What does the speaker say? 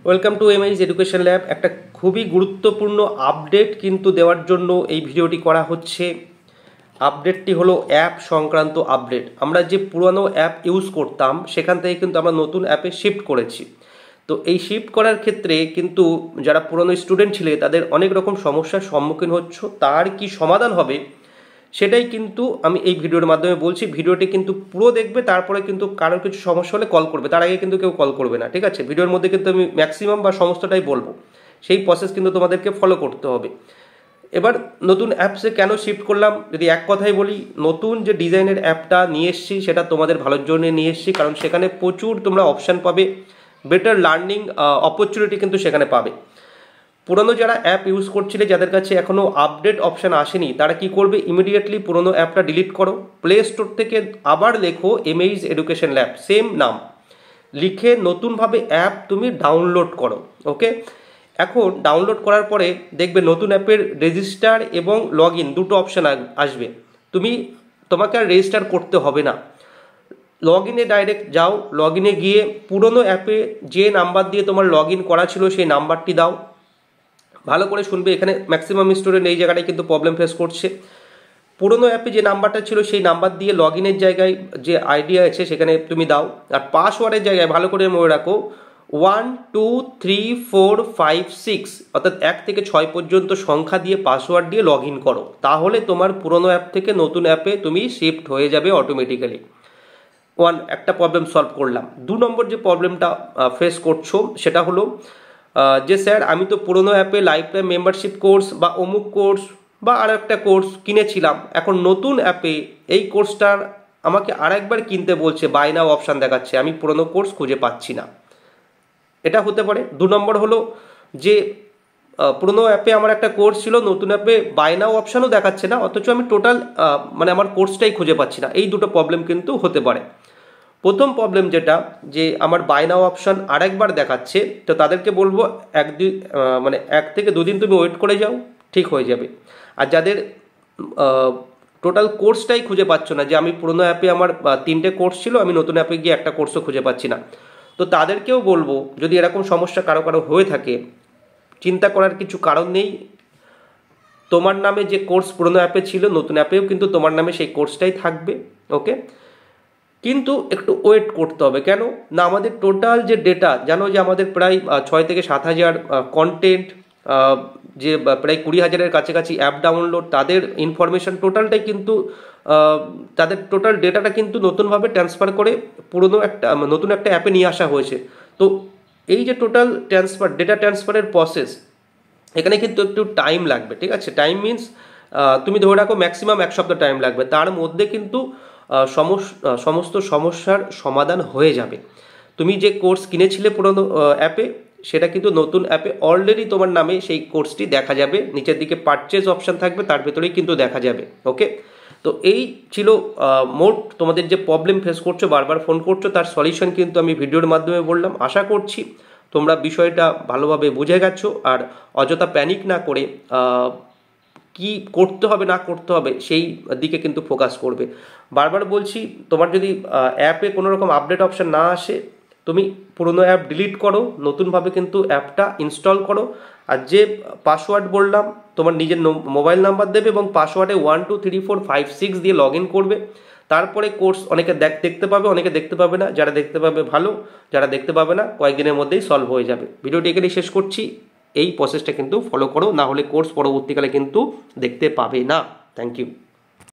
Welcome to এমআইজ education lab. একটা খুবই গুরুত্বপূর্ণ আপডেট কিন্তু দেওয়ার জন্য এই ভিডিওটি করা হচ্ছে। আপডেটটি হলো অ্যাপ সংক্রান্ত আপডেট। আমরা যে পুরনো অ্যাপ ইউজ করতাম সেখান থেকে কিন্তু আমরা নতুন অ্যাপে শিফট করেছি। তো এই শিফট করার ক্ষেত্রে কিন্তু যারা পুরনো স্টুডেন্ট ছিলে তাদের অনেক রকম সমস্যার সম্মুখীন হচ্ছ। তার কি সমাধান হবে সেটাই কিন্তু আমি এই ভিডিওর মাধ্যমে বলছি। ভিডিওটি কিন্তু পুরো দেখবে, তারপরে কিন্তু কারোর কিছু সমস্যা হলে কল করবে, তার আগে কিন্তু কেউ কল করবে না, ঠিক আছে? ভিডিওর মধ্যে কিন্তু আমি ম্যাক্সিমাম বা সমস্তটাই বলবো, সেই প্রসেস কিন্তু তোমাদেরকে ফলো করতে হবে। এবার নতুন অ্যাপসে কেন শিফট করলাম যদি এক কথাই বলি, নতুন যে ডিজাইনের অ্যাপটা নিয়ে এসেছি সেটা তোমাদের ভালোর জন্য নিয়ে এসেছি, কারণ সেখানে প্রচুর তোমরা অপশান পাবে, বেটার লার্নিং অপরচুনিটি কিন্তু সেখানে পাবে। পুরনো যারা অ্যাপ ইউজ করছিলে, যাদের কাছে এখনও আপডেট অপশান আসেনি, তারা কি করবে, ইমিডিয়েটলি পুরনো অ্যাপটা ডিলিট করো। প্লে স্টোর থেকে আবার লেখো এমএইজ এডুকেশন ল্যাব, সেম নাম লিখে নতুনভাবে অ্যাপ তুমি ডাউনলোড করো। ওকে, এখন ডাউনলোড করার পরে দেখবে নতুন অ্যাপের রেজিস্টার এবং লগ ইন দুটো অপশান আসবে। তোমাকে আর রেজিস্টার করতে হবে না, লগ ইনে ডাইরেক্ট যাও। লগ ইনে গিয়ে পুরনো অ্যাপে যে নাম্বার দিয়ে তোমার লগ ইন করা ছিল সেই নাম্বারটি দাও। ভালো করে শুনবে, এখানে ম্যাক্সিমাম স্টুডেন্ট এই জায়গাটায় কিন্তু প্রবলেম ফেস করছে। পুরনো অ্যাপে যে নাম্বারটা ছিল সেই নাম্বার দিয়ে লগ ইনের জায়গায় যে আইডি আছে সেখানে তুমি দাও, আর পাসওয়ার্ডের জায়গায় ভালো করে মনে রাখো 1 2 3 4 5 6, অর্থাৎ 1 থেকে 6 পর্যন্ত সংখ্যা দিয়ে পাসওয়ার্ড দিয়ে লগ ইন করো। তাহলে তোমার পুরনো অ্যাপ থেকে নতুন অ্যাপে তুমি শিফট হয়ে যাবে অটোমেটিক্যালি। একটা প্রবলেম সলভ করলাম। 2 নম্বর যে প্রবলেমটা ফেস করছো সেটা হলো যে স্যার আমি তো পুরনো অ্যাপে লাইফ টাইম মেম্বারশিপ কোর্স বা অমুক কোর্স বা আর একটা কোর্স কিনেছিলাম, এখন নতুন অ্যাপে এই কোর্সটার আমাকে আরেকবার কিনতে বলছে, বাই নাও অপশান দেখাচ্ছে, আমি পুরনো কোর্স খুঁজে পাচ্ছি না। এটা হতে পারে। 2 নম্বর হলো যে পুরনো অ্যাপে আমার একটা কোর্স ছিল, নতুন অ্যাপে বাই নাও অপশানও দেখাচ্ছে না, অথচ আমি টোটাল আমার কোর্সটাই খুঁজে পাচ্ছি না। এই দুটো প্রবলেম কিন্তু হতে পারে। প্রথম প্রবলেম যেটা, যে আমার বাই নাও অপশান আরেকবার দেখাচ্ছে, তো তাদেরকে বলবো 1 থেকে 2 দিন তুমি ওয়েট করে যাও, ঠিক হয়ে যাবে। আর যাদের টোটাল কোর্সটাই খুঁজে পাচ্ছ না, যে আমি পুরোনো অ্যাপে আমার 3টে কোর্স ছিল, আমি নতুন অ্যাপে গিয়ে একটা কোর্সও খুঁজে পাচ্ছি না, তো তাদেরকেও বলবো যদি এরকম সমস্যা কারো হয়ে থাকে, চিন্তা করার কিছু কারণ নেই। তোমার নামে যে কোর্স পুরোনো অ্যাপে ছিল, নতুন অ্যাপেও কিন্তু তোমার নামে সেই কোর্সটাই থাকবে। ওকে, কিন্তু একটু ওয়েট করতে হবে। কেন না, আমাদের টোটাল যে ডেটা, জানো যে আমাদের প্রায় 6 থেকে 7 হাজার কন্টেন্ট, যে প্রায় 20,000-এর কাছাকাছি অ্যাপ ডাউনলোড, তাদের ইনফরমেশন টোটালটাই কিন্তু তাদের টোটাল ডেটাটা কিন্তু নতুনভাবে ট্রান্সফার করে নতুন একটা অ্যাপে নিয়ে আসা হয়েছে। তো এই যে টোটাল ডেটা ট্রান্সফারের প্রসেস, এখানে কিন্তু একটু টাইম লাগবে, ঠিক আছে? টাইম মিনস তুমি ধরে রাখো ম্যাক্সিমাম 1 সপ্তাহ টাইম লাগবে, তার মধ্যে কিন্তু সমস্ত সমস্যার সমাধান হয়ে যাবে। তুমি যে কোর্স কিনেছিলে পুরনো অ্যাপে, সেটা কিন্তু নতুন অ্যাপে অলরেডি তোমার নামে সেই কোর্সটি দেখা যাবে, নিচের দিকে পারচেজ অপশান থাকবে, তার ভেতরেই কিন্তু দেখা যাবে। ওকে, তো এই ছিল মোট তোমাদের যে প্রবলেম ফেস করছো, বারবার ফোন করছো, তার সলিউশন কিন্তু আমি ভিডিওর মাধ্যমে বললাম। আশা করছি তোমরা বিষয়টা ভালোভাবে বুঝে গেছো, আর অযথা প্যানিক না করে কি করতে হবে না করতে হবে সেই দিকে কিন্তু ফোকাস করবে। বারবার বলছি, তোমার যদি অ্যাপে কোনো রকম আপডেট অপশান না আসে, তুমি পুরনো অ্যাপ ডিলিট করো, নতুনভাবে কিন্তু অ্যাপটা ইনস্টল করো। আর যে পাসওয়ার্ড বললাম, তোমার নিজের মোবাইল নাম্বার দেবে এবং পাসওয়ার্ডে 1 2 3 4 5 6 দিয়ে লগ ইন করবে। তারপরে কোর্স অনেকে দেখতে পাবে, অনেকে দেখতে পাবে না। যারা দেখতে পাবে ভালো, যারা দেখতে পাবে না কয়েকদিনের মধ্যেই সলভ হয়ে যাবে। ভিডিওটি এখানেই শেষ করছি। এই প্রসেসটা কিন্তু ফলো করো, না হলে কোর্স পরবর্তীকালে কিন্তু দেখতে পাবে না। Thank you.